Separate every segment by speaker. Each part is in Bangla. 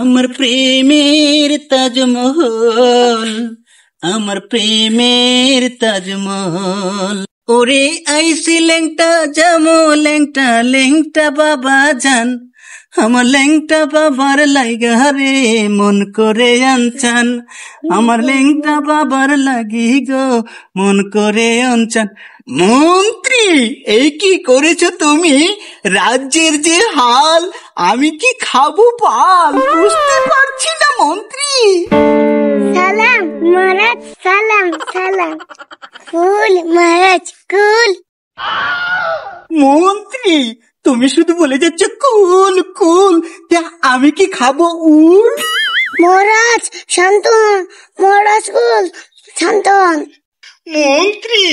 Speaker 1: আমার প্রেমের তাজমহল, আমার প্রেমের তাজমহল। ওরে আইসি ল্যাংটা জামো ল্যাংটা ল্যাংটা বাবা জান, আমার ল্যাংটা বাবার লাইগা রে মন করে আনচান, আমার ল্যাংটা বাবার লাগি গো মন করে আনচান। মন্ত্রী, এই কি করেছো তুমি? রাজ্যের যে হাল, আমি কি খাবো পাল বুঝতে পারছি না মন্ত্রী।
Speaker 2: সালাম মহারাজ, সালাম সালাম। কুল মহারাজ কুল।
Speaker 1: মন্ত্রী, তুমি শুধু বলে যাচ্ছ কুল কুল, তা আমি কি খাবো উল?
Speaker 2: মহারাজ শান্ত হন, মহারাজ কুল, শান্ত হন।
Speaker 1: মন্ত্রী,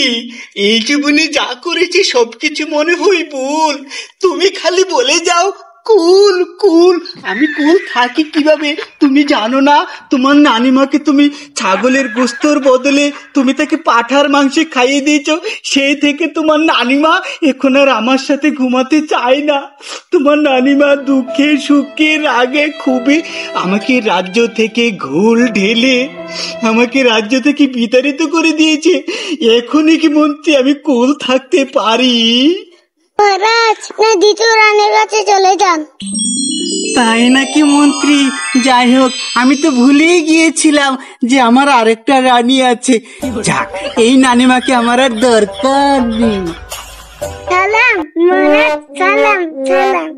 Speaker 1: এই জীবনে যা করেছি সবকিছু মনে হই ভুল, তুমি খালি বলে যাও কুল কুল। আমি কুল থাকি কিভাবে তুমি জানো না? তোমার নানিমাকে তুমি ছাগলের গোস্তর বদলে তুমি তাকে পাঁঠার মাংস খাইয়ে দিয়েছো, সেই থেকে তোমার নানিমা এখন আর আমার সাথে ঘুমাতে চায় না। তোমার নানিমা দুঃখে সুখে রাগে খুবই আমাকে রাজ্য থেকে ঘোল ঢেলে আমাকে রাজ্য থেকে বিতাড়িত করে দিয়েছে। এখনই কি মন্ত্রী আমি কুল থাকতে পারি?
Speaker 2: মহারাজ না দ্বিতীয় রানের কাছে চলে যান।
Speaker 1: তাই নাকি মন্ত্রী? যাই হোক, আমি তো ভুলেই গিয়েছিলাম যে আমার আরেকটা রানী আছে। যাক, এই নানিমাকে আমার আর দরকার নেই।
Speaker 2: সালাম মহারাজ, সালাম সালাম।